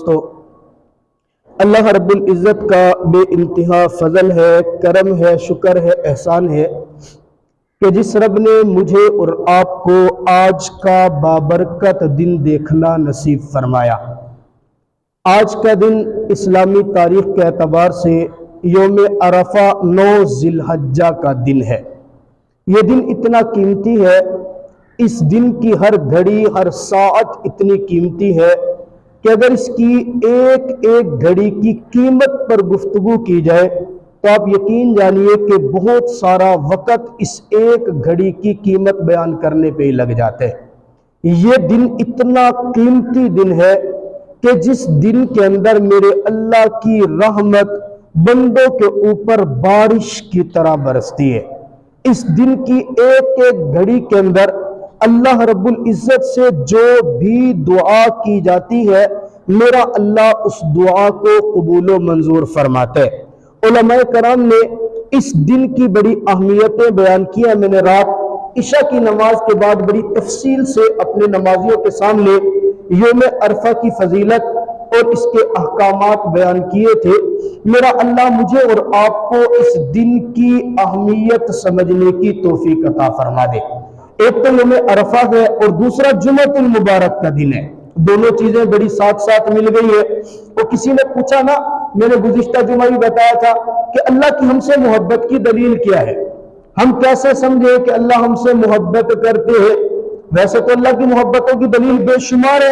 تو اللہ رب العزت کا بے انتہا فضل ہے، کرم ہے، شکر ہے، احسان ہے کہ جس رب نے مجھے اور آپ کو آج کا بابرکت دن دیکھنا نصیب فرمایا۔ آج کا دن اسلامی تاریخ کے اعتبار سے یوم عرفہ 9 ذی الحجہ کا دن ہے۔ یہ دن اتنا قیمتی ہے، اس دن کی ہر گھڑی ہر ساعت اتنی قیمتی ہے کہ اگر اس کی ایک ایک گھڑی کی قیمت پر گفتگو کی جائے تو آپ یقین جانیے کہ بہت سارا وقت اس ایک گھڑی کی قیمت بیان کرنے پہ ہی لگ جاتے ہیں۔ یہ دن اتنا قیمتی دن ہے کہ جس دن کے اندر میرے اللہ کی رحمت بندوں کے اوپر بارش کی طرح برستی ہے۔ اس دن کی ایک ایک گھڑی کے اندر اللہ رب العزت سے جو بھی دعا کی جاتی ہے میرا اللہ اس دعا کو قبول و منظور فرماتا ہے۔ علماء کرام نے اس دن کی بڑی اہمیتیں بیان کی ہیں۔ میں نے رات عشاء کی نماز کے بعد بڑی تفصیل سے اپنے نمازیوں کے سامنے یوم عرفہ کی فضیلت اور اس کے احکامات بیان کیے تھے۔ میرا اللہ مجھے اور آپ کو اس دن کی اہمیت سمجھنے کی توفیق عطا فرما دے۔ ایک تو یوم عرفہ ہے اور دوسرا جمعۃ المبارک کا دن ہے۔ دونوں چیزیں بڑی ساتھ ساتھ مل گئی ہے۔ اور کسی نے پوچھا نا، میں نے گزشتہ جمعہ بھی بتایا تھا کہ اللہ کی ہم سے محبت کی دلیل کیا ہے، ہم کیسے سمجھے کہ اللہ ہم سے محبت کرتے ہیں۔ ویسے تو اللہ کی محبتوں کی دلیل بے شمار ہے۔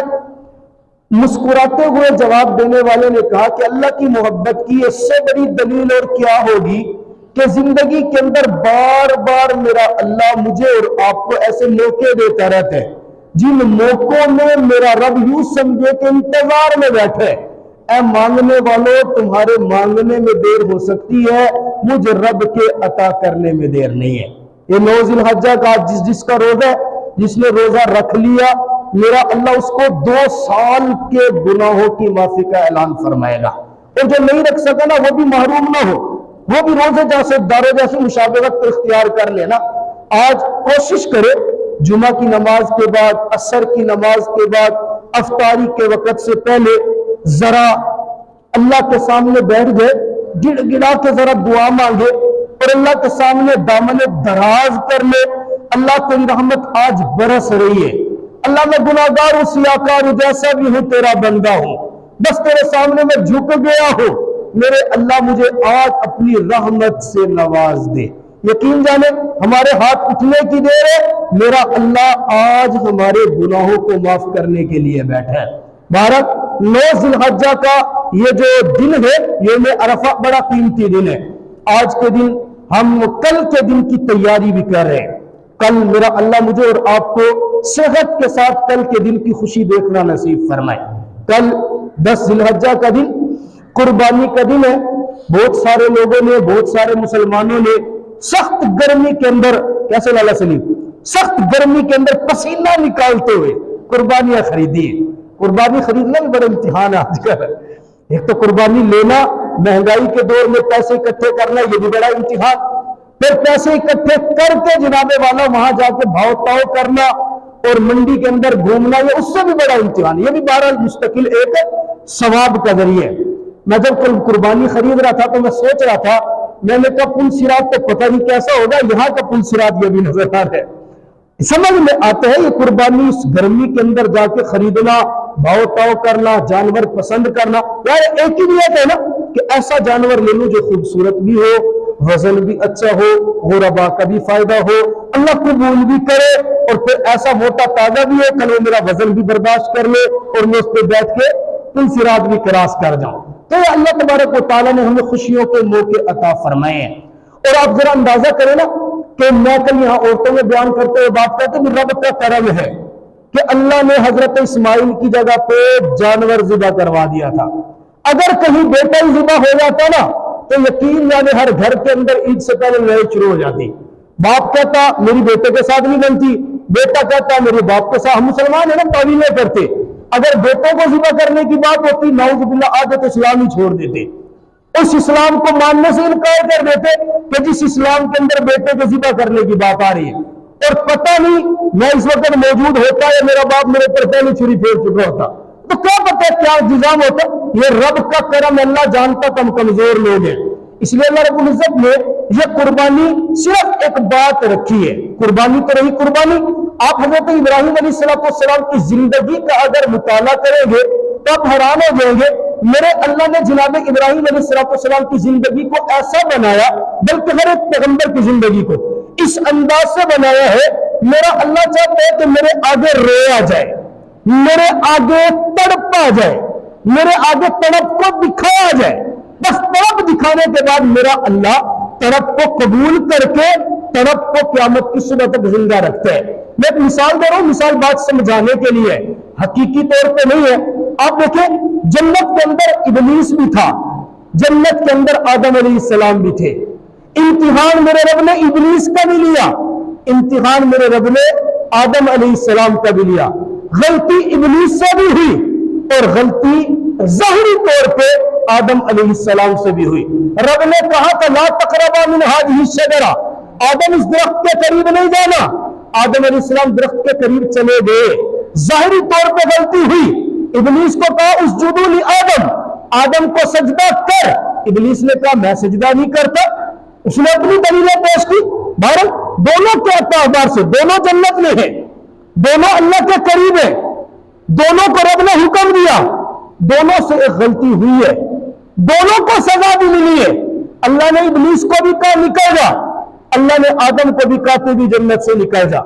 مسکراتے ہوئے جواب دینے والے نے کہا کہ اللہ کی محبت کی اس سے بڑی دلیل اور کیا ہوگی کہ زندگی کے اندر بار بار میرا اللہ مجھے اور آپ کو ایسے موقع دیتا رہتا ہے جن موقعوں میں میرا رب یوں سمجھے کہ انتظار میں بیٹھے، اے مانگنے والوں تمہارے مانگنے میں دیر ہو سکتی ہے، مجھ رب کے عطا کرنے میں دیر نہیں ہے۔ یہ 9 ذی الحجہ کا جس کا روزہ ہے، جس نے روزہ رکھ لیا میرا اللہ اس کو 2 سال کے گناہوں کی معافی کا اعلان فرمائے گا، اور جو نہیں رکھ سکا نا وہ بھی محروم نہ ہو، وہ بھی روزے جیسے دارو جیسے مشابہت اختیار کر لینا۔ آج کوشش کرے جمعہ کی نماز کے بعد، عصر کی نماز کے بعد، افطاری کے وقت سے پہلے ذرا اللہ کے سامنے بیٹھ گئے، گڑ گڑا کے ذرا دعا مانگے اور اللہ کے سامنے دامن دراز کر لے۔ اللہ تیری رحمت آج برس رہی ہے، اللہ میں گناہگار ہوں، سیاکار ہوں، جیسا بھی ہوں تیرا بندہ ہوں، بس تیرے سامنے میں جھک گیا ہوں، میرے اللہ مجھے آج اپنی رحمت سے نواز دے۔ یقین جانے ہمارے ہاتھ اٹھنے کی دیر ہے، میرا اللہ آج ہمارے گناہوں کو معاف کرنے کے لیے بیٹھا ہے۔ 9 ذی الحجہ کا یہ جو دن ہے یوم عرفہ بڑا قیمتی دن ہے۔ آج کے دن ہم کل کے دن کی تیاری بھی کر رہے ہیں۔ کل میرا اللہ مجھے اور آپ کو صحت کے ساتھ کل کے دن کی خوشی دیکھنا نصیب فرمائے۔ کل 10 ذی الحجہ کا دن قربانی کا دن ہے۔ بہت سارے لوگوں نے، بہت سارے مسلمانوں نے سخت گرمی کے اندر، کیسے لالا سلیم، سخت گرمی کے اندر پسینہ نکالتے ہوئے قربانیاں خریدی ہیں۔ قربانی خریدنا بھی بڑا امتحان ہے آج کل۔ ایک تو قربانی لینا، مہنگائی کے دور میں پیسے اکٹھے کرنا، یہ بھی بڑا امتحان، پھر پیسے اکٹھے کر کے جناب والا وہاں جا کے بھاؤ تاؤ کرنا اور منڈی کے اندر گھومنا، یہ اس سے بھی بڑا امتحان۔ یہ بھی بہرحال مستقل ایک ثواب کا ذریعہ ہے۔ میں جب کل قربانی خرید رہا تھا تو میں سوچ رہا تھا، میں نے کہا پل صراط تو پتہ نہیں کیسا ہوگا، یہاں کا پل صراط یہ بھی نظر آ رہا ہے۔ سمجھ میں آتا ہے یہ قربانی اس گرمی کے اندر جا کے خریدنا، بھاؤ تاؤ کرنا، جانور پسند کرنا، یار ایک ہی نیت ہے نا کہ ایسا جانور لے لوں جو خوبصورت بھی ہو، وزن بھی اچھا ہو، غربا کا بھی فائدہ ہو، اللہ قبول بھی کرے، اور پھر ایسا موٹا تازہ بھی ہو کل وہ میرا وزن بھی برداشت کر لے اور میں اس پہ بیٹھ کے پل صراط بھی کراس کر جاؤں۔ تو یہ اللہ تبارک و تعالیٰ نے ہمیں خوشیوں کے موقع عطا فرمائے ہیں۔ اور آپ ذرا اندازہ کریں نا کہ میں کل یہاں عورتوں میں بیان کرتے ہوئے بات کرتے ہیں، رب کا کرم ہے کہ اللہ نے حضرت اسماعیل کی جگہ پہ جانور ذبح کروا دیا تھا۔ اگر کہیں بیٹا ہی ذبح ہو جاتا نا تو یقین جانے ہر گھر کے اندر عید سے پہلے لڑائی شروع ہو جاتی۔ باپ کہتا میری بیٹے کے ساتھ نہیں بنتی، بیٹا کہتا میرے باپ کے ساتھ، ہم مسلمان ہیں نا تعویلیں کرتے، اگر بیٹوں کو ذبح کرنے کی بات ہوتی نعوذ باللہ آدھے تو اسلام ہی چھوڑ دیتے، اس اسلام کو ماننے سے انکار کر دیتے کہ جس اسلام کے اندر بیٹے کو ذبح کرنے کی بات آ رہی ہے۔ اور پتہ نہیں میں اس وقت موجود ہوتا ہے میرا باپ میرے پر پہلے چھری پھیر چکا ہوتا، تو کیا پتہ کیا انتظام ہوتا؟ یہ رب کا کرم، اللہ جانتا تو ہم کمزور لوگ ہیں، اس لیے اللہ رب العزت نے یہ قربانی صرف ایک بات رکھی ہے۔ قربانی تو رہی قربانی، آپ حضرت ابراہیم علیہ السلام کی زندگی کا اگر مطالعہ کریں گے تو آپ حیران ہو جائیں گے، میرے اللہ نے جناب ابراہیم علیہ السلام کی زندگی کو ایسا بنایا، بلکہ ہر ایک پیغمبر کی زندگی کو اس انداز سے بنایا ہے، میرا اللہ چاہتا ہے کہ میرے آگے رویا جائے، میرے آگے تڑپا جائے، میرے آگے تڑپ کو دکھایا جائے، بس تڑپ دکھانے کے بعد میرا اللہ تڑپ کو قبول کر کے تڑپ کو قیامت کی صبح تک زندہ رکھتا ہے۔ میں ایک مثال دے رہا ہوں، مثال بات سمجھانے کے لیے، حقیقی طور پہ نہیں ہے۔ آپ دیکھیں جنت کے اندر ابلیس بھی تھا، جنت کے اندر آدم علیہ السلام بھی تھے، امتحان میرے رب نے ابلیس کا بھی لیا، امتحان میرے رب نے آدم علیہ السلام کا بھی لیا، غلطی ابلیس سے بھی ہوئی اور غلطی ظاہری طور پہ آدم علیہ السلام سے بھی ہوئی۔ رب نے کہا کہ لا تقربا من هذه الشجرہ، آدم اس درخت کے قریب نہیں جانا، آدم علیہ السلام درخت کے قریب چلے گئے، ظاہری طور پہ غلطی ہوئی، ابلیس کو کہا اسجدوا لآدم، آدم کو سجدہ کر، ابلیس نے کہا میں سجدہ نہیں کرتا، اس نے اپنی دلیلیں پیش کی۔ بہرحال دونوں کے اعتبار سے دونوں جنت میں ہیں، دونوں اللہ کے قریب ہیں، دونوں کو رب نے حکم دیا، دونوں سے ایک غلطی ہوئی ہے، دونوں کو سزا بھی ملی ہے۔ اللہ نے ابلیس کو بھی کہا نکل جا، اللہ نے آدم کو بھی کہا تو بھی جنت سے نکل جا،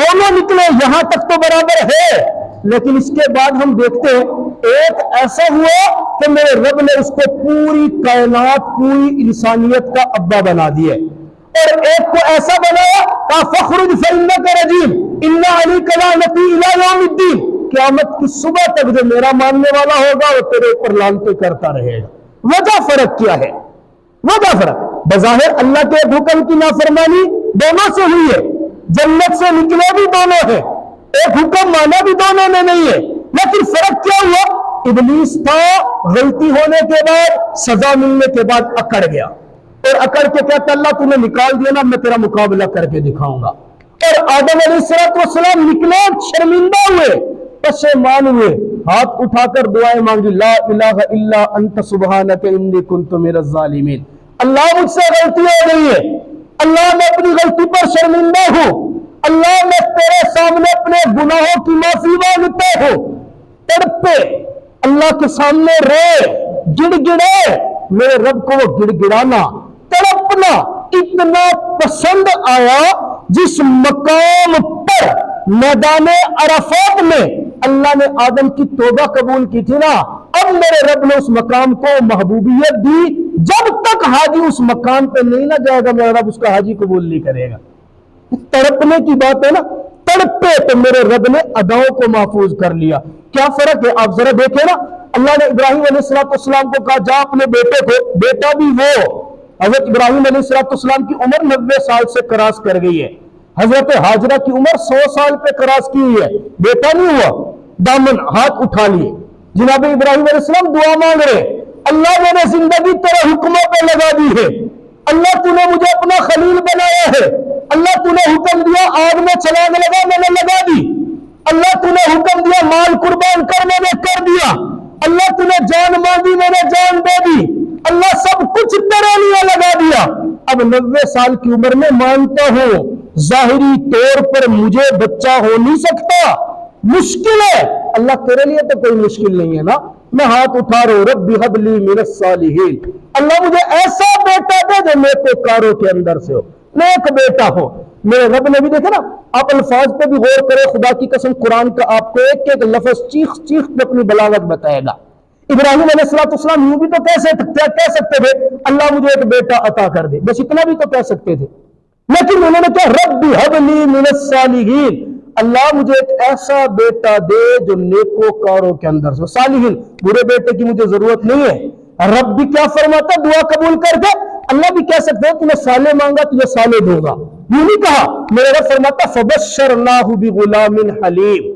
دونوں نکلے، یہاں تک تو برابر ہے۔ لیکن اس کے بعد ہم دیکھتے ہیں ایک ایسا ہوا کہ میرے رب نے اس کو پوری کائنات، پوری انسانیت کا ابا بنا دیا، اور ایک کو ایسا بنایا کہ فخرج فإنک رجیم ان علیک لعنتی الی یوم الدین، قیامت کی صبح تک جو میرا ماننے والا ہوگا وہ تیرے اوپر لعنتیں کرتا رہے گا۔ وجہ فرق کیا ہے؟ وجہ فرق بظاہر اللہ کے حکم کی نافرمانی دونوں سے ہوئی ہے، جنت سے نکلے بھی دونوں ہیں، ایک حکم مانا بھی دونوں نے نہیں ہے، لیکن فرق کیا ہوا؟ ابلیس تھا غلطی ہونے کے بعد، سزا ملنے کے بعد اکڑ گیا، اور اکڑ کے کہتا اللہ تو نے نکال دیا نا، میں تیرا مقابلہ کر کے دکھاؤں گا۔ اور آدم علیہ السلام نکلے، شرمندہ ہوئے، پشیمان ہوئے، ہاتھ اٹھا کر دعائیں مانگی، لا الہ الا انت سبحانک انی کنت من الظالمین، اللہ مجھ سے غلطی ہو گئی ہے، اللہ میں اپنی غلطی پر شرمندہ ہوں، اللہ میں تیرے سامنے اپنے گناہوں کی معافی مانگتا ہوں۔ تڑپے اللہ کے سامنے روئے، گڑ گڑے، میرے رب کو وہ گڑ گڑانا، تڑپنا اتنا پسند آیا جس مقام پر میدان عرفات میں اللہ نے آدم کی توبہ قبول کی تھی نا، اب میرے رب نے اس مقام کو محبوبیت دی، جب تک حاجی اس مقام پہ نہیں نہ جائے گا میرا رب اس کا حاجی قبول نہیں کرے گا۔ تڑپنے کی بات ہے نا، تڑپے تو میرے رب نے اداؤں کو محفوظ کر لیا۔ کیا فرق ہے آپ ذرا دیکھیں نا، اللہ نے ابراہیم علیہ السلام کو کہا جا اپنے بیٹے کو، بیٹا بھی وہ، حضرت ابراہیم علیہ السلام کی عمر 90 سال سے کراس کر گئی ہے، حضرت حاجرہ کی عمر 100 سال پہ کراس کی ہوئی ہے، بیٹا نہیں ہوا، دامن ہاتھ اٹھا لیے، جناب ابراہیم علیہ السلام دعا مانگ رہے، اللہ میں نے زندگی تیرے حکموں پہ لگا دی ہے، اللہ تو نے مجھے اپنا خلیل بنایا ہے، اللہ تو نے حکم دیا آگ میں چھلانگ لگا، میں نے لگا دی، اللہ تو نے حکم دیا مال قربان کر، میں نے کر دیا، اللہ تو نے جان مانگی، میں نے جان دے دی، اللہ سب کچھ تیرے لیے لگا دیا، اب 90 سال کی عمر میں مانتا ہوں ظاہری طور پر مجھے بچہ ہو نہیں سکتا، مشکل ہے، اللہ تیرے لیے تو کوئی مشکل نہیں ہے نا، میں ہاتھ اٹھا رہا ہوں رب هب لی من الصالحین، اللہ مجھے ایسا بیٹا دے جو نیکوکاروں کے اندر سے ہو، نیک بیٹا ہو۔ میرے رب نے بھی دیکھا نا، آپ الفاظ پہ بھی غور کرے، خدا کی قسم قرآن کا آپ کو ایک ایک لفظ چیخ چیخ پہ اپنی بلاغت بتائے گا۔ ابراہیم علیہ السلام یوں بھی تو کہہ سکتے تھے اللہ مجھے ایک بیٹا عطا کر دے، بس اتنا بھی تو کہہ سکتے تھے، لیکن انہوں نے کہا رب هب لی من الصالحین، اللہ مجھے ایک ایسا بیٹا دے جو نیکوکاروں کے اندر سے، صالحین، برے بیٹے کی مجھے ضرورت نہیں ہے۔ رب بھی کیا فرماتا دعا قبول کر کے، اللہ بھی کہہ سکتے ہیں تو نے صالح مانگا تجھے صالح دوں گا، یوں نہیں کہا، میرے رب فرماتا فبشرناہ بغلام حلیم،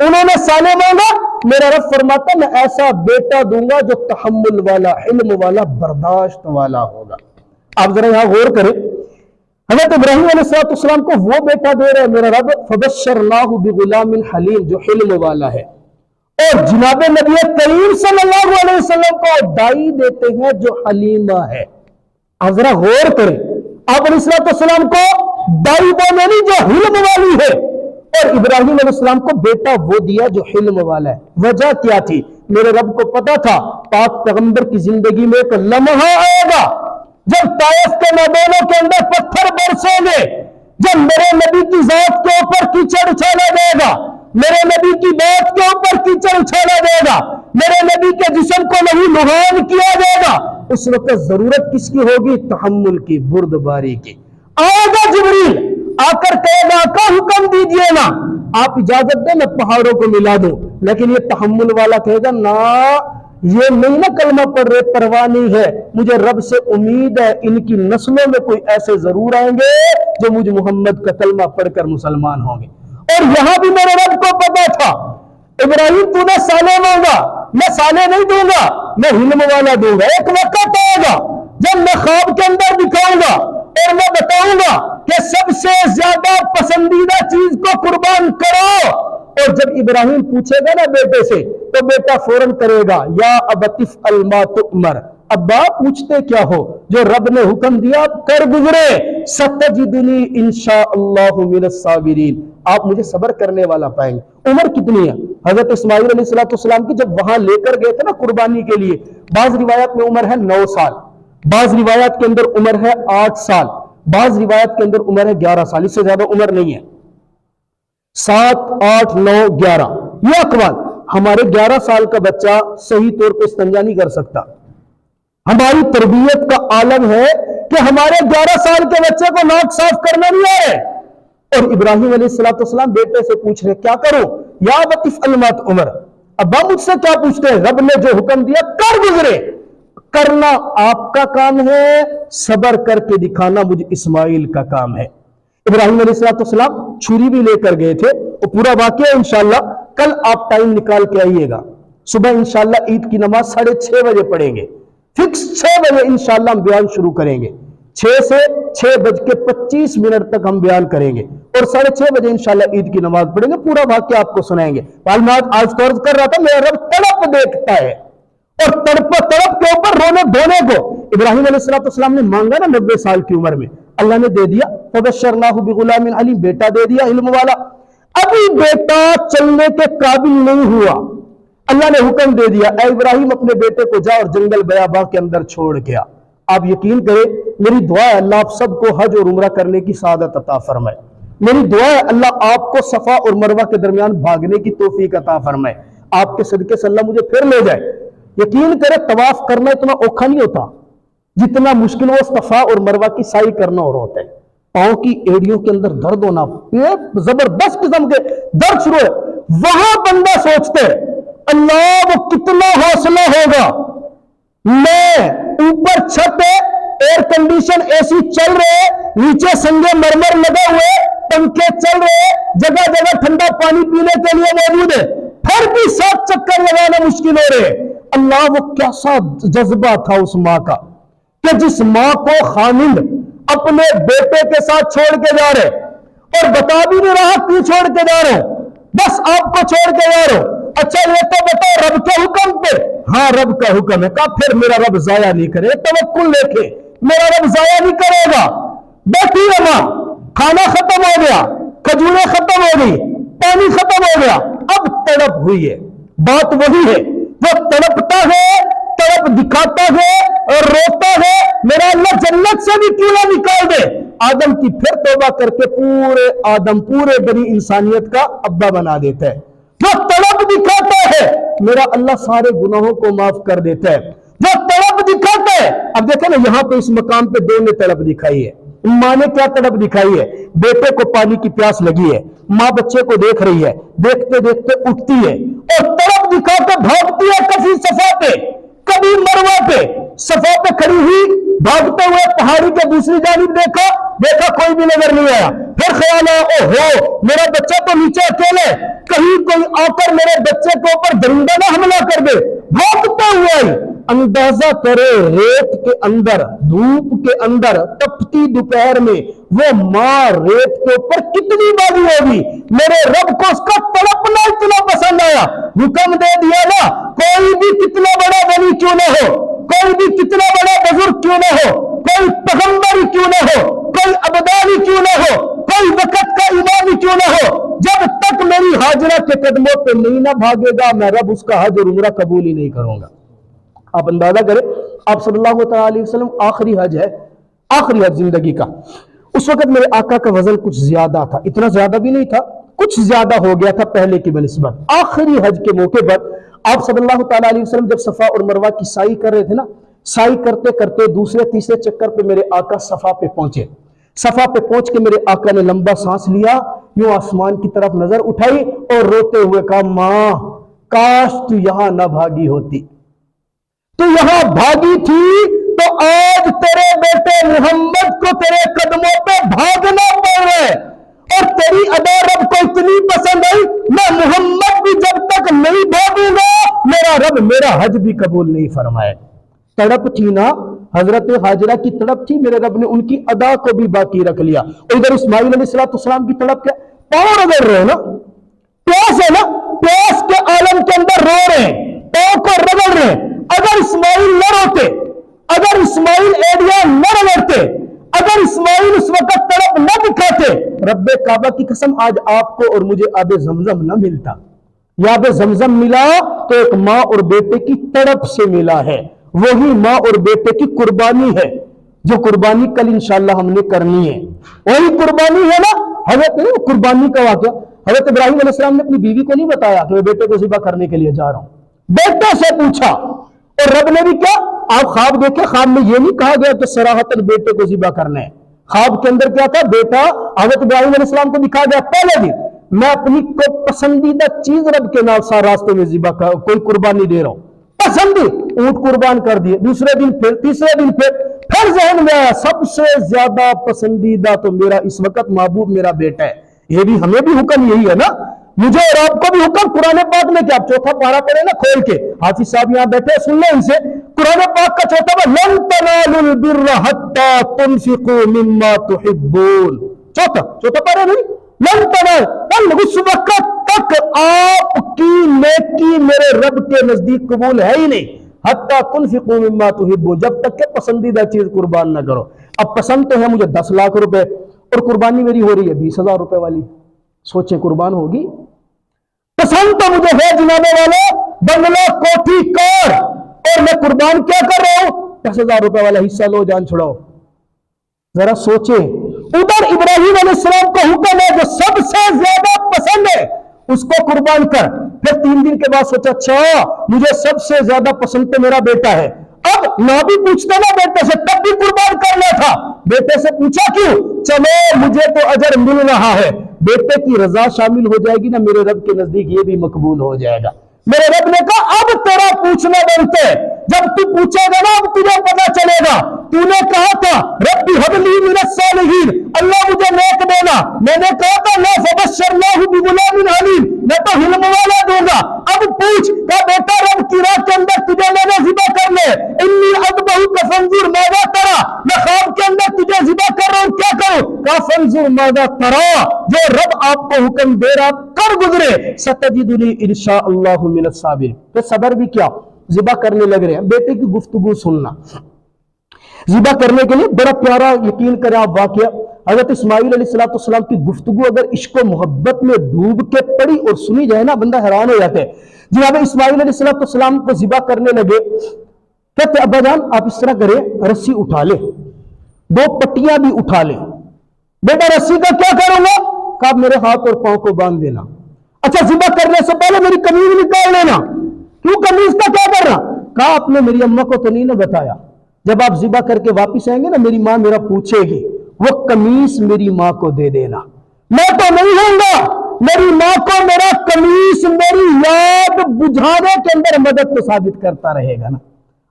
انہوں نے صالح مانگا، میرا رب فرماتا میں ایسا بیٹا دوں گا جو تحمل والا، علم والا، برداشت والا ہوگا۔ آپ ذرا یہاں غور کریں، حضرت ابراہیم علیہ السلام کو وہ بیٹا دے رہا ہے میرا رب، فبشرناہ بغلام حلیم، جو حلم والا ہے، اور جناب نبی کریم صلی اللہ علیہ وسلم کو دائی دیتے ہیں جو حلیمہ ہے. آپ ذرا غور کریں, آپ علیہ السلام کو دائی بولے نہیں جو حلم والی ہے, اور ابراہیم علیہ السلام کو بیٹا وہ دیا جو حلم والا ہے. وجہ کیا تھی؟ میرے رب کو پتا تھا پاک پیغمبر کی زندگی میں ایک لمحہ آئے گا جب طائف کے میدانوں کے اندر پتھر برسیں گے, جب میرے نبی کی ذات کے اوپر کیچڑ اچھالا جائے گا, میرے نبی کی بات کے اوپر کیچڑ اچھالا جائے گا, میرے نبی کے جسم کو نہیں لغان کیا جائے گا. اس وقت ضرورت کس کی ہوگی؟ تحمل کی, بردباری کی. آئے گا جبریل, آ کر کہے گا کا حکم دیجئے نا, آپ اجازت دیں میں پہاڑوں کو ملا دوں. لیکن یہ تحمل والا کہے گا نا, یہ نہیں نا کلمہ پڑھ رہے, پرواہ نہیں ہے, مجھے رب سے امید ہے ان کی نسلوں میں کوئی ایسے ضرور آئیں گے جو مجھ محمد کا کلمہ پڑھ کر مسلمان ہوں گے. اور یہاں بھی میرے رب کو پتا تھا ابراہیم تو نے سالے مانگا, میں سالے نہیں دوں گا, میں حلم والا دوں گا. ایک وقت آئے گا جب میں خواب کے اندر دکھاؤں گا اور میں بتاؤں گا کہ سب سے زیادہ پسندیدہ چیز کو قربان کرو. اور جب ابراہیم پوچھے گا نا بیٹے سے, تو بیٹا فوراً کرے گا یا ابت افعل ما تؤمر, ابا پوچھتے کیا ہو, جو رب نے حکم دیا کر گزرے. ستجدنی انشاءاللہ من الصابرین, آپ مجھے صبر کرنے والا پائیں گے. عمر کتنی ہے حضرت اسماعیل علیہ السلام کی؟ جب وہاں لے کر گئے تھے نا قربانی کے لیے, بعض روایات میں عمر ہے 9 سال, بعض روایات کے اندر عمر ہے 8 سال, بعض روایت کے اندر عمر ہے 11 سال, اس سے زیادہ عمر نہیں ہے. 7, 8, 9, 11 یہ اقوال. ہمارے 11 سال کا بچہ صحیح طور پہ استنجا نہیں کر سکتا. ہماری تربیت کا عالم ہے کہ ہمارے 11 سال کے بچے کو ناک صاف کرنا نہیں آئے. اور ابراہیم علیہ السلام بیٹے سے پوچھ رہے کیا کرو, یا ابت افعل ما تؤمر, ابا مجھ سے کیا پوچھتے ہیں, رب نے جو حکم دیا کر گزرے. کرنا آپ کا کام ہے, صبر کر کے دکھانا مجھ اسماعیل کا کام ہے. ابراہیم علیہ السلام چھری بھی لے کر گئے تھے, وہ پورا واقعہ انشاءاللہ کل آپ ٹائم نکال کے آئیے گا. صبح انشاءاللہ عید کی نماز 6:30 بجے پڑھیں گے, فکس 6 بجے انشاءاللہ ہم بیان شروع کریں گے. 6 سے 6:25 تک ہم بیان کریں گے, اور 6:30 بجے انشاءاللہ عید کی نماز پڑھیں گے. پورا واقعہ آپ کو سنائیں گے. آج طرز کر رہا تھا میرا رب تڑپ دیکھتا ہے, اور تڑپ کے اوپر رونے دھونے کو ابراہیم علیہ السلام نے مانگا نا 90 سال کی عمر میں, اللہ نے دے دیا. فبشرناہ بغلام علیم, بیٹا دے دیا علم والا. ابھی بیٹا چلنے کے قابل نہیں ہوا, اللہ نے حکم دے دیا اے ابراہیم اپنے بیٹے کو جا اور جنگل بیاباں کے اندر چھوڑ گیا. آپ یقین کریں, میری دعا ہے اللہ آپ سب کو حج اور عمرہ کرنے کی سعادت عطا فرمائے. میری دعا ہے اللہ آپ کو صفا اور مروہ کے درمیان بھاگنے کی توفیق عطا فرمائے. آپ کے صدقے سے اللہ مجھے پھر لے جائے. یقین کرے طواف کرنا اتنا اوکھا نہیں ہوتا جتنا مشکل وہ صفا اور مروہ کی سعی کرنا اور ہوتا ہے. پاؤں کی ایڑیوں کے اندر درد ہونا, یہ زبردست قسم کے درد شروع ہے. وہاں بندہ سوچتے اللہ وہ کتنا حوصلہ ہوگا, میں اوپر چھت ہے, ایئر کنڈیشن اے سی چل رہے, نیچے سنگے مرمر لگے ہوئے, پنکھے چل رہے, جگہ جگہ ٹھنڈا پانی پینے کے لیے موجود ہے, پھر بھی 7 چکر لگانا مشکل ہو رہے. اللہ وہ کیسا جذبہ تھا اس ماں کا کہ جس ماں کو خامند اپنے بیٹے کے ساتھ چھوڑ کے جا رہے, اور بتا بھی نہیں رہا کیوں چھوڑ کے جا رہے, بس آپ کو چھوڑ کے جا رہے. اچھا یہ تو بتاؤ رب کے حکم پہ, ہاں رب کا حکم ہے. کہا پھر میرا رب ضائع نہیں کرے, توکل دیکھے میرا رب ضائع نہیں کرے گا. بیٹھی رہا, کھانا ختم ہو گیا, کھجوریں ختم ہو گئی, پانی ختم ہو گیا, اب تڑپ ہوئی ہے. بات وہی ہے وہ تڑپتا ہے, تڑپ دکھاتا ہے اور روتا ہے, میرا اللہ جنت سے بھی کیوں نہ نکال دے. آدم کی پھر توبہ کر کے پورے آدم, پورے بنی انسانیت کا ابا بنا دیتا ہے. جو تڑپ دکھاتا ہے میرا اللہ سارے گناہوں کو معاف کر دیتا ہے. جو تڑپ دکھاتا ہے, اب دیکھیں نا یہاں پہ اس مقام پہ دو نے تڑپ دکھائی ہے. ماں نے کیا تڑپ دکھائی ہے, بیٹے کو پانی کی پیاس لگی ہے, ماں بچے کو دیکھ رہی ہے, دیکھتے دیکھتے اٹھتی ہے اور تڑپ دکھا کے بھاگتی ہے. کبھی صفا پہ کبھی مروہ پہ, صفا پہ کھڑی ہوئی, بھاگتے ہوئے پہاڑی کے دوسری جانب دیکھا کوئی بھی نظر نہیں آیا. پھر خیال آیا او ہو میرا بچہ تو نیچے اکیلے, کہیں کوئی آ کر میرے بچے کے اوپر درندہ نہ حملہ کر دے. بھاگتے ہوئے آئی, اندازہ کرے ریت کے اندر، دھوپ کے اندر، تپتی دوپہر میں وہ ماں ریت کے اوپر کتنی باری ہوگی، میرے رب کو اس کا تڑپنا اتنا پسند آیا، حکم دے دیا نا، کوئی بھی کتنا بڑا ولی کیوں نہ ہو، کوئی بھی کتنا بڑا بزرگ کیوں نہ ہو، کوئی پیغمبر کیوں نہ ہو، کوئی ابدالی کیوں نہ ہو، کوئی وقت کا امام کیوں نہ ہو، جب تک میری ہاجرہ کے قدموں پہ نہیں نہ بھاگے گا، میں رب اس کا حج اور عمرہ قبول ہی نہیں کروں گا۔ آپ اندازہ کریں، آپ صلی اللہ تعالیٰ علیہ وسلم آخری حج ہے، آخری حج زندگی کا، اس وقت میرے آقا کا وزن کچھ زیادہ تھا، اتنا زیادہ بھی نہیں تھا، کچھ زیادہ ہو گیا تھا پہلے کی بنسبت۔ آخری حج کے موقع پر آپ صلی اللہ تعالیٰ علیہ وسلم جب صفا اور مروہ کی سعی کر رہے تھے نا، سعی کرتے کرتے دوسرے تیسرے چکر پہ میرے آقا صفا پہ پہنچے، صفا پہ پہنچ کے میرے آقا نے لمبا سانس لیا، یوں آسمان کی طرف نظر اٹھائی اور روتے ہوئے کہا، ماں کاش تو یہاں نہ بھاگی ہوتی، تو یہاں بھاگی تھی تو آج تیرے بیٹے محمد کو تیرے قدموں پہ بھاگنا پڑ رہا ہے، اور تیری ادا رب کو اتنی پسند آئی، میں محمد بھی جب تک نہیں بھاگوں گا میرا رب میرا حج بھی قبول نہیں فرمائے۔ تڑپ تھی نا حضرت حاجرہ کی، تڑپ تھی، میرے رب نے ان کی ادا کو بھی باقی رکھ لیا۔ اور ادھر اسماعیل علیہ السلام کی تڑپ کیا، پاؤں رگڑ رہے ہیں نا، پیاس ہے نا، پیاس کے عالم کے اندر رو رہے ہیں، پاؤں کو رگڑ رہے ہیں۔ اگر اسماعیل نہ روتے، اگر اسماعیل ایڈیا نہ رگڑتے، اگر اسماعیل اس وقت تڑپ نہ دکھاتے، رب کعبہ کی قسم آج آپ کو اور مجھے آب زمزم نہ ملتا۔ یا آب زمزم ملا تو ایک ماں اور بیٹے کی تڑپ سے ملا ہے، وہی ماں اور بیٹے کی قربانی ہے جو قربانی کل انشاءاللہ ہم نے کرنی ہے، وہی قربانی ہے نا۔ حضرت قربانی کا واقعہ حضرت ابراہیم علیہ السلام نے اپنی بیوی کو نہیں بتایا کہ میں بیٹے کو ذبح کرنے کے لیے جا رہا ہوں، بیٹے سے پوچھا، اور رب نے بھی کیا، آپ خواب دیکھیں، خواب میں یہ نہیں کہا گیا کہ صراحتاً بیٹے کو ذبح کرنا ہے، خواب کے اندر کیا تھا، بیٹا حضرت ابراہیم علیہ السلام کو دکھا گیا پہلے دن، میں اپنی کو پسندیدہ چیز رب کے نام سے راستے میں ذبح کر کوئی قربانی دے رہا ہوں، پسندی اونٹ قربان کر دیے، دوسرے دن پھر تیسرے دن پھر ذہن میں آیا سب سے زیادہ پسندیدہ تو میرا اس وقت محبوب میرا بیٹا ہے۔ یہ بھی ہمیں بھی حکم یہی ہے نا، مجھے اور آپ کو بھی حکم قرآن پاک میں کیا، چوتھا پارہ پڑھے نا کھول کے، حافظ صاحب یہاں بیٹھے سن لیں ان سے، قرآن پاک کا چوتھا پارہ، لن تنالوا البر حتى تنفقوا مما تحبون، چوتھا پارہ نہیں، لن تنالوا، اس وقت تک آپ کی نیکی میرے رب کے نزدیک قبول ہے ہی نہیں، حتى تنفقوا مما تحبون، جب تک کہ پسندیدہ چیز قربان نہ کرو۔ اب پسند تو ہے مجھے 10 لاکھ روپے اور قربانی میری ہو رہی ہے 20,000 روپے والی، سوچیں قربان ہوگی؟ پسند تو مجھے ہے جناب والے بنگلہ کوٹھی کار، اور میں قربان کیا کر رہا ہوں، 10,000 روپے والا حصہ لو جان چھڑاؤ۔ ذرا سوچیں، ادھر ابراہیم علیہ السلام کا حکم ہے جو سب سے زیادہ پسند ہے اس کو قربان کر، پھر 3 دن کے بعد سوچا اچھا مجھے سب سے زیادہ پسند تو میرا بیٹا ہے، اب نہ بھی پوچھتا نا بیٹے سے تب بھی قربان کرنا تھا، بیٹے سے پوچھا کیوں، چلو مجھے تو اجر مل رہا ہے، بیٹے کی رضا شامل ہو جائے گی نا میرے رب کے نزدیک یہ بھی مقبول ہو جائے گا۔ میرے رب نے کہا اب تیرا پوچھنا بنتے، جب تو پوچھے گا نا اب تجھے پتا چلے گا، تو نے کہا تھا ربی حب لی من الصالحین، اللہ مجھے نیک دینا، میں نے کہا تھا لا فبشرناہ بغلام حلیم، میں تو حلم والا دوں گا، اب پوچھ کہ بیٹا رب کی راہ کے اندر تجھے میں نے ذبح کر لے، انی اذبحک فانظر ماذا تری، میں خواب کے اندر تجھے ذبح کر رہا ہوں کیا کروں، کہا فانظر ماذا تری، جو رب آپ کو حکم دے رہا کر گزرے، ستجدنی انشاءاللہ من الصابرین، پھر صبر بھی کیا، ذبح کرنے لگ رہے ہیں، بیٹے کی گفتگو سننا، ذبح کرنے کے لیے بڑا پیارا یقین کریں آپ واقعہ، حضرت اسماعیل علیہ السلام کی گفتگو اگر عشق و محبت میں ڈوب کے پڑی اور سنی جائے نا بندہ حیران ہو جاتا ہے۔ جناب اسماعیل علیہ السلام کو ذبح کرنے لگے، کہتے ابا جان آپ اس طرح کریں رسی اٹھا لے، 2 پٹیاں بھی اٹھا لے، بیٹا رسی کا کیا کروں گا، کہا میرے ہاتھ اور پاؤں کو باندھ دینا، اچھا ذبح کرنے سے پہلے میری قمیض نکال لینا، کیوں قمیض کا کیا کر رہا، کہا آپ نے میری اماں کو تو نہیں نہ بتایا، جب آپ ذبح کر کے واپس آئیں گے نا میری ماں میرا پوچھے گی، وہ قمیص میری ماں کو دے دینا، میں تو نہیں ہوں گا، میری ماں کو میرا قمیص میری یاد بجھانے کے اندر مدد تو ثابت کرتا رہے گا نا۔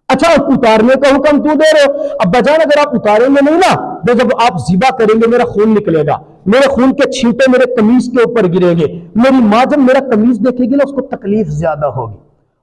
اچھا اتارنے کا حکم کیوں دے رہے ہو، اب بجان اگر آپ اتاریں گے نہیں نا تو جب آپ ذبح کریں گے میرا خون نکلے گا، میرے خون کے چھینٹے میرے قمیص کے اوپر گریں گے، میری ماں جب میرا قمیص دیکھے گی نا اس کو تکلیف زیادہ ہوگی،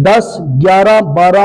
10, 11, 12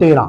13,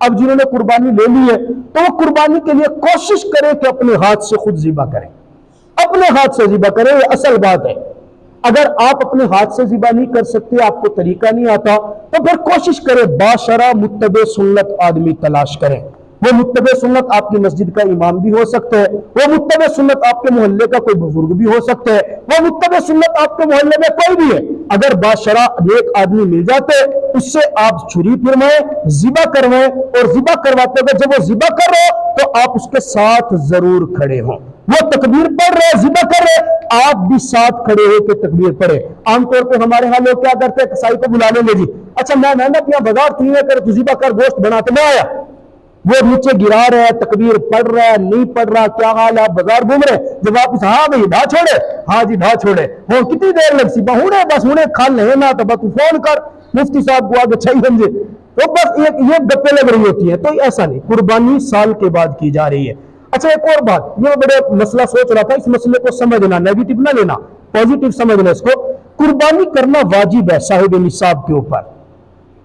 اب جنہوں نے قربانی لے لی ہے تو وہ قربانی کے لیے کوشش کریں کہ اپنے ہاتھ سے خود ذبح کریں، اپنے ہاتھ سے ذبح کریں، یہ اصل بات ہے۔ اگر آپ اپنے ہاتھ سے ذبح نہیں کر سکتے، آپ کو طریقہ نہیں آتا، تو پھر کوشش کریں باشرع متبع سنت آدمی تلاش کریں۔ وہ متبع سنت آپ کی مسجد کا امام بھی ہو سکتا ہے، وہ متبع سنت آپ کے محلے کا کوئی بزرگ بھی ہو سکتا ہے، وہ متبع سنت آپ کے محلے میں کوئی بھی ہے۔ اگر باشرع ایک آدمی مل جاتے اس سے آپ چھری پھروائیں، ذبح کروائیں، اور ذبح کرواتے ہوئے جب وہ ذبح کر رہے تو آپ اس کے ساتھ ضرور کھڑے ہوں۔ وہ تکبیر پڑھ رہے، ذبح کر رہے، آپ بھی ساتھ کھڑے ہو کے تکبیر پڑھے۔ عام طور پہ ہمارے ہاں لوگ کیا کرتے ہیں، کسائی کو بلا لیں گے، جی اچھا میں محنت یا بازار تھی ہے کر تو ذبح کر گوشت بناتے میں آیا، وہ نیچے گرا رہا ہے، تکبیر پڑھ رہا ہے، نہیں پڑھ رہا، کیا حال ہے، آپ بازار گھوم رہے، جب واپس ہاں بھائی ڈھا چھوڑے، ہاں جی ڈھا چھوڑے، وہ کتنی دیر لگ سی بہوڑے بس ہونے کھال نہیں نا تو بس فون کر مفتی صاحب کو آگے چھائی سمجھے، تو بس یہ گپے لگ رہی ہوتی ہیں۔ تو ایسا نہیں، قربانی سال کے بعد کی جا رہی ہے۔ اچھا ایک اور بات، یہ بڑے مسئلہ سوچ رہا تھا، اس مسئلے کو سمجھنا، نیگیٹو نہ لینا، پوزیٹو سمجھنا اس کو۔ قربانی کرنا واجب ہے صاحب نصاب کے اوپر،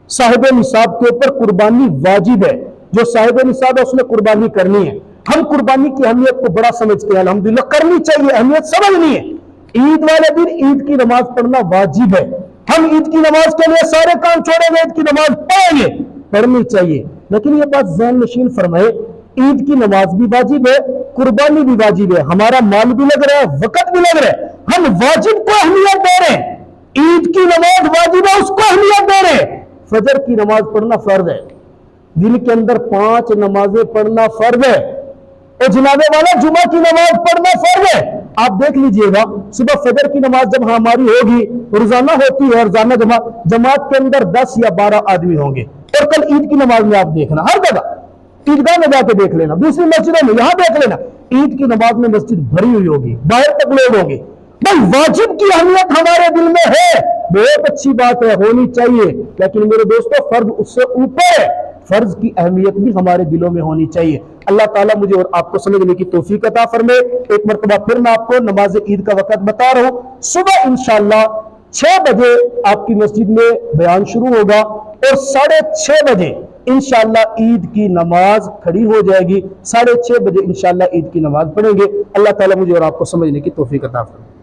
صاحب نصاب کے اوپر قربانی واجب ہے۔ جو صاحب نصاب ہے اس نے قربانی کرنی ہے۔ ہم قربانی کی اہمیت کو بڑا سمجھتے ہیں، الحمدللہ کرنی چاہیے، اہمیت سمجھنی ہے۔ عید والے دن عید کی نماز پڑھنا واجب ہے، ہم عید کی نماز کے لیے سارے کام چھوڑیں گے، عید کی نماز پڑھیں گے، پڑھنی چاہیے۔ لیکن یہ بات ذہن نشین فرمائے، عید کی نماز بھی واجب ہے، قربانی بھی واجب ہے، ہمارا مال بھی لگ رہا ہے، وقت بھی لگ رہا ہے، ہم واجب کو اہمیت دے رہے ہیں۔ عید کی نماز واجب ہے، اس کو اہمیت دے رہے ہیں۔ فجر کی نماز پڑھنا فرض ہے، دن کے اندر 5 نمازیں پڑھنا فرض ہے، اور جنابے والا جمعہ کی نماز پڑھنا فرض ہے۔ آپ دیکھ لیجئے گا صبح فجر کی نماز جب ہماری ہوگی، روزانہ ہوتی ہے، روزانہ جماعت کے اندر 10 یا 12 آدمی ہوں گے، اور کل عید کی نماز میں آپ دیکھنا ہر جگہ، عیدگاہ میں جا کے دیکھ لینا، دوسری مسجدوں میں یہاں دیکھ لینا، عید کی نماز میں مسجد بھری ہوئی ہوگی، باہر تک لوگ ہوں گے۔ بھائی واجب کی اہمیت ہمارے دل میں ہے، بہت اچھی بات ہے، ہونی چاہیے، لیکن میرے دوستو فرض اس سے اوپر ہے، فرض کی اہمیت بھی ہمارے دلوں میں ہونی چاہیے۔ اللہ تعالیٰ مجھے اور آپ کو سمجھنے کی توفیق عطا فرمائے۔ ایک مرتبہ پھر میں آپ کو نماز عید کا وقت بتا رہا ہوں، صبح انشاءاللہ 6 بجے آپ کی مسجد میں بیان شروع ہوگا، اور 6:30 بجے انشاءاللہ عید کی نماز کھڑی ہو جائے گی، 6:30 بجے انشاءاللہ عید کی نماز پڑھیں گے۔ اللہ تعالیٰ مجھے اور آپ کو سمجھنے کی توفیق عطا فرمائے۔